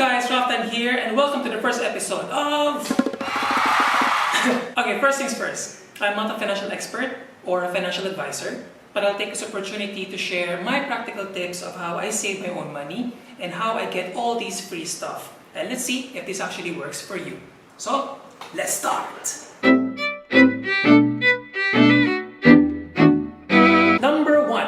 guys, Raftan here, and welcome to the first episode of... Okay, first things first. I'm not a financial expert or a financial advisor, but I'll take this opportunity to share my practical tips of how I save my own money and how I get all these free stuff. And let's see if this actually works for you. So, let's start! Number 1.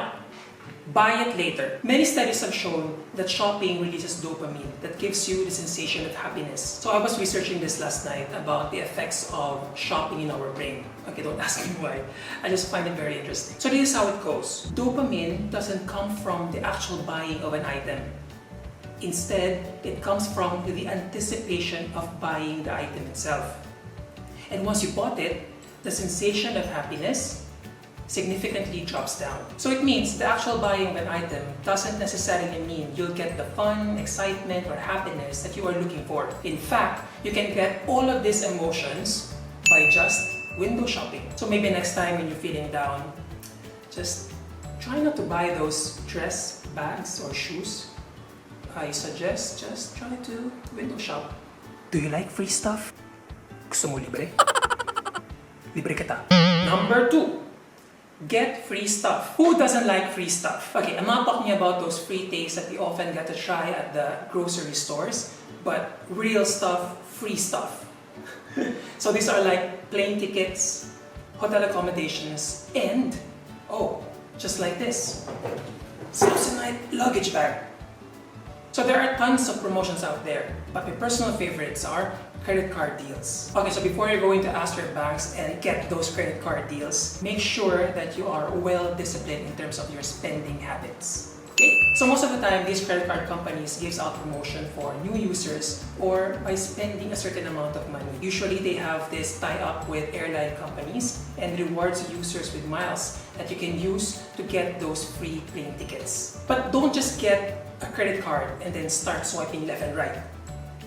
Buy it later. Many studies have shown that shopping releases dopamine that gives you the sensation of happiness. So I was researching this last night about the effects of shopping in our brain. Okay, don't ask me why. I just find it very interesting. So this is how it goes. Dopamine doesn't come from the actual buying of an item. Instead, it comes from the anticipation of buying the item itself. And once you bought it, the sensation of happiness significantly drops down. So it means the actual buying of an item doesn't necessarily mean you'll get the fun, excitement, or happiness that you are looking for. In fact, you can get all of these emotions by just window shopping. So maybe next time when you're feeling down, just try not to buy those dress, bags, or shoes. I suggest just try to window shop. Do you like free stuff? Gusto mo libre? Libre kita. Number 2. Get free stuff. Who doesn't like free stuff? Okay, I'm not talking about those free tastes that we often get to try at the grocery stores, but real stuff, free stuff. So these are like plane tickets, hotel accommodations, and, oh, just like this, Samsonite luggage bag. So there are tons of promotions out there, but my personal favorites are credit card deals. Okay, so before you're going to ask your banks and get those credit card deals, make sure that you are well disciplined in terms of your spending habits. Okay? So most of the time, these credit card companies gives out promotion for new users or by spending a certain amount of money. Usually they have this tie-up with airline companies and rewards users with miles that you can use to get those free plane tickets. But don't just get a credit card and then start swiping left and right.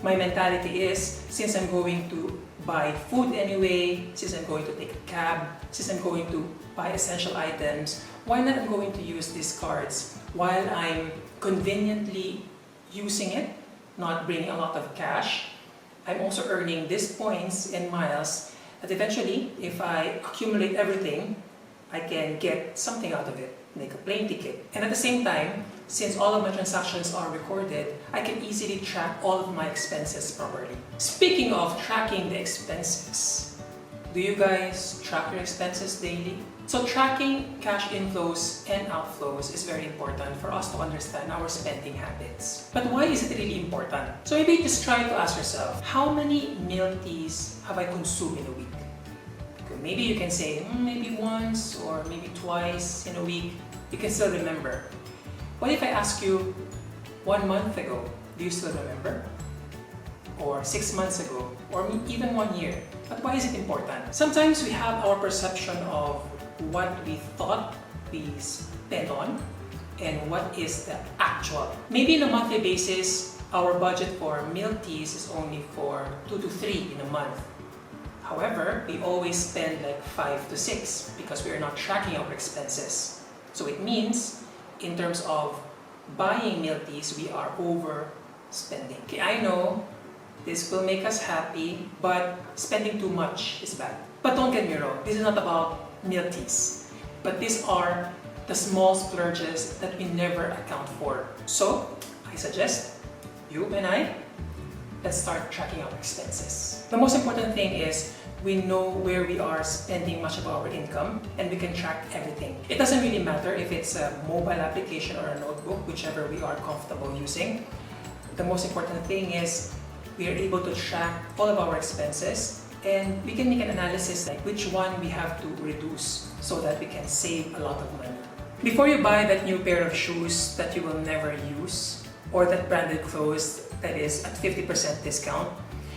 My mentality is, since I'm going to buy food anyway, since I'm going to take a cab, since I'm going to buy essential items, why not I'm going to use these cards while I'm conveniently using it, not bringing a lot of cash. I'm also earning these points and miles that eventually, if I accumulate everything, I can get something out of it, make a plane ticket. And at the same time, since all of my transactions are recorded, I can easily track all of my expenses properly. Speaking of tracking the expenses, do you guys track your expenses daily? So tracking cash inflows and outflows is very important for us to understand our spending habits. But why is it really important? So maybe just try to ask yourself, how many meal teas have I consumed in a week? Maybe you can say, maybe once or maybe twice in a week. You can still remember. What if I ask you 1 month ago, do you still remember? Or 6 months ago, or even 1 year? But why is it important? Sometimes we have our perception of what we thought we spent on and what is the actual. Maybe on a monthly basis, our budget for meal teas is only for 2 to 3 in a month. However, we always spend like 5 to 6 because we are not tracking our expenses. So it means, in terms of buying meal teas, we are overspending. Okay, I know this will make us happy, but spending too much is bad. But don't get me wrong, this is not about meal teas. But these are the small splurges that we never account for. So, I suggest you and I, let's start tracking our expenses. The most important thing is we know where we are spending much of our income and we can track everything. It doesn't really matter if it's a mobile application or a notebook, whichever we are comfortable using. The most important thing is we are able to track all of our expenses and we can make an analysis like which one we have to reduce so that we can save a lot of money. Before you buy that new pair of shoes that you will never use or that branded clothes that is at 50% discount,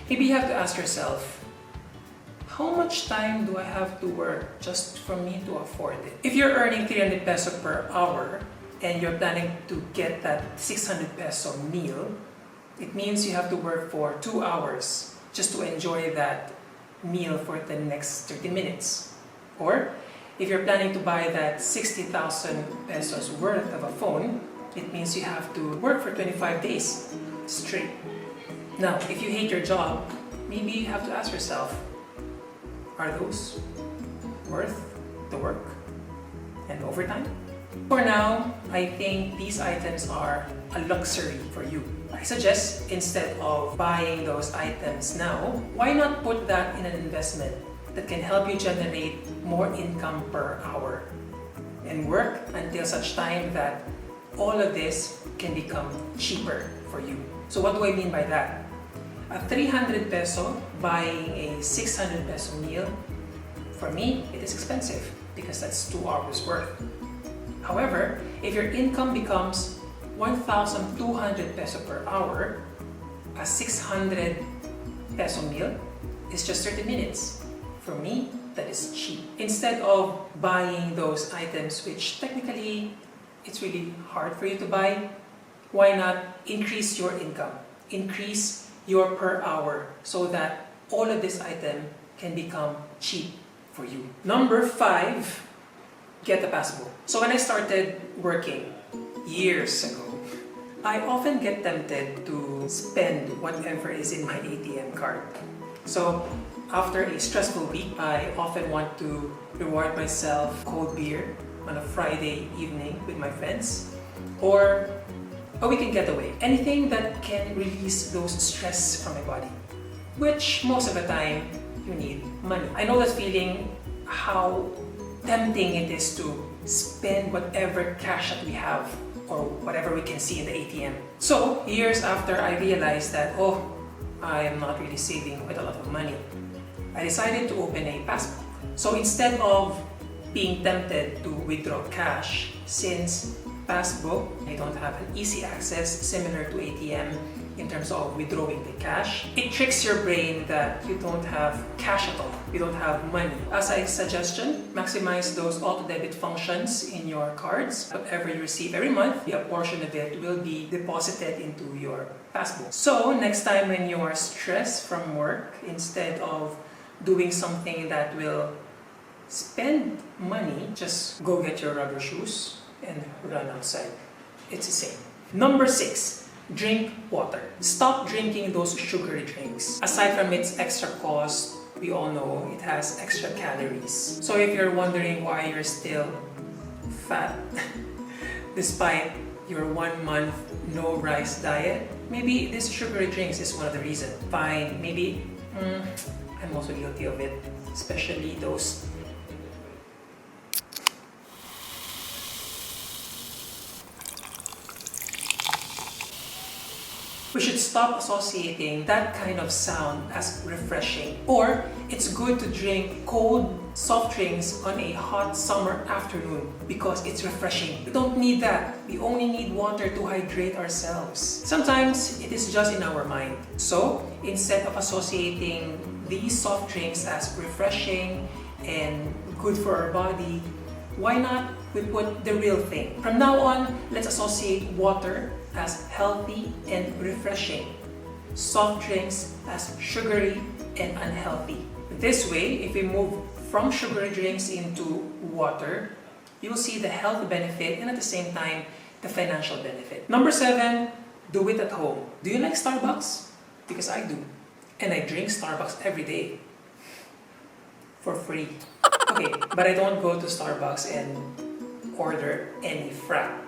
maybe you have to ask yourself, how much time do I have to work just for me to afford it? If you're earning 300 peso per hour and you're planning to get that 600 peso meal, it means you have to work for 2 hours just to enjoy that meal for the next 30 minutes. Or if you're planning to buy that 60,000 pesos worth of a phone, it means you have to work for 25 days straight. Now, if you hate your job, maybe you have to ask yourself, are those worth the work and overtime? For now, I think these items are a luxury for you. I suggest instead of buying those items now, why not put that in an investment that can help you generate more income per hour and work until such time that all of this can become cheaper for you. So what do I mean by that? A 300 peso buying a 600 peso meal, for me, it is expensive because that's 2 hours worth. However, if your income becomes 1,200 peso per hour, a 600 peso meal is just 30 minutes. For me, that is cheap. Instead of buying those items which technically it's really hard for you to buy, why not increase your income? Increase your per hour so that all of this item can become cheap for you. Number 5, get a passbook. So when I started working years ago, I often get tempted to spend whatever is in my ATM card. So after a stressful week, I often want to reward myself cold beer on a Friday evening with my friends, or a weekend getaway. Anything that can release those stress from my body, which most of the time you need money. I know that feeling, how tempting it is to spend whatever cash that we have or whatever we can see in the ATM. So years after I realized that, I am not really saving quite a lot of money, I decided to open a passbook. So instead of being tempted to withdraw cash, since passbook, I don't have an easy access similar to ATM in terms of withdrawing the cash, it tricks your brain that you don't have cash at all, you don't have money. As a suggestion, maximize those auto-debit functions in your cards. Whatever you receive every month, a portion of it will be deposited into your passbook. So next time when you are stressed from work, instead of doing something that will spend money, just go get your rubber shoes and run outside. It's the same. Number 6, drink water. Stop drinking those sugary drinks. Aside from its extra cost, we all know it has extra calories. So if you're wondering why you're still fat despite your 1 month no rice diet, maybe this sugary drinks is one of the reasons. Fine, maybe I'm also guilty of it, especially those we should stop associating that kind of sound as refreshing. Or it's good to drink cold soft drinks on a hot summer afternoon because it's refreshing. We don't need that. We only need water to hydrate ourselves. Sometimes it is just in our mind. So instead of associating these soft drinks as refreshing and good for our body, why not we put the real thing? From now on, let's associate water as healthy and refreshing, soft drinks as sugary and unhealthy. This way, if we move from sugary drinks into water, you will see the health benefit and at the same time, the financial benefit. Number 7, do it at home. Do you like Starbucks? Because I do. And I drink Starbucks every day. For free. Okay, but I don't go to Starbucks and order any frap.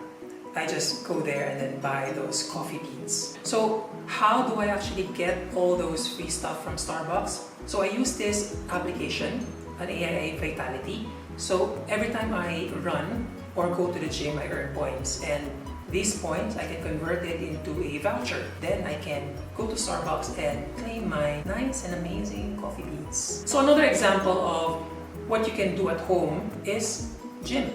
I just go there and then buy those coffee beans. So how do I actually get all those free stuff from Starbucks? So I use this application, an AIA Vitality. So every time I run or go to the gym, I earn points. And these points, I can convert it into a voucher. Then I can go to Starbucks and claim my nice and amazing coffee beans. So another example of what you can do at home is gym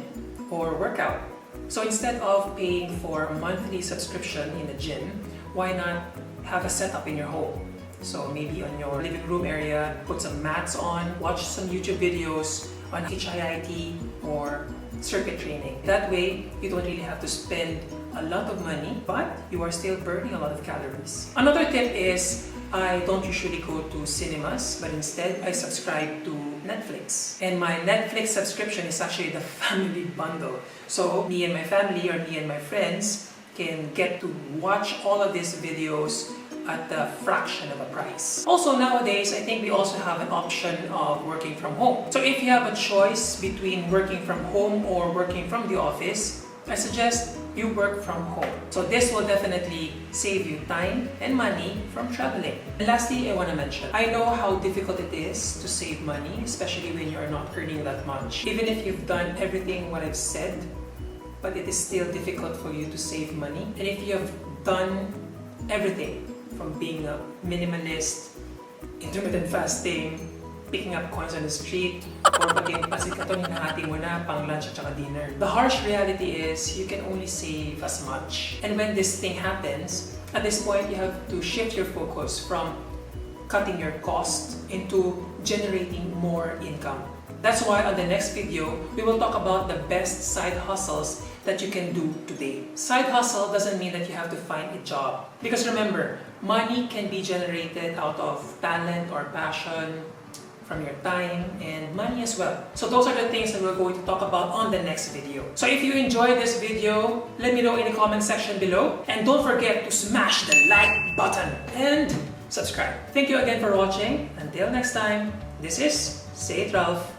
or workout. So instead of paying for a monthly subscription in the gym, why not have a setup in your home? So maybe on your living room area, put some mats on, watch some YouTube videos on HIIT or circuit training. That way, you don't really have to spend a lot of money, but you are still burning a lot of calories. Another tip is, I don't usually go to cinemas, but instead I subscribe to Netflix. And my Netflix subscription is actually the family bundle. So me and my family or me and my friends can get to watch all of these videos at the fraction of a price. Also nowadays, I think we also have an option of working from home. So if you have a choice between working from home or working from the office, I suggest you work from home. So this will definitely save you time and money from traveling. And lastly, I want to mention, I know how difficult it is to save money, especially when you are not earning that much. Even if you've done everything what I've said, but it is still difficult for you to save money. And if you have done everything from being a minimalist, intermittent fasting, picking up coins on the street, or paging pasit katon hinahati mo na pang lunch at saka dinner. The harsh reality is you can only save as much. And when this thing happens, at this point you have to shift your focus from cutting your cost into generating more income. That's why on the next video, we will talk about the best side hustles that you can do today. Side hustle doesn't mean that you have to find a job. Because remember, money can be generated out of talent or passion, from your time, and money as well. So those are the things that we're going to talk about on the next video. So if you enjoyed this video, let me know in the comment section below. And don't forget to smash the like button and subscribe. Thank you again for watching. Until next time, this is Say It Ralph.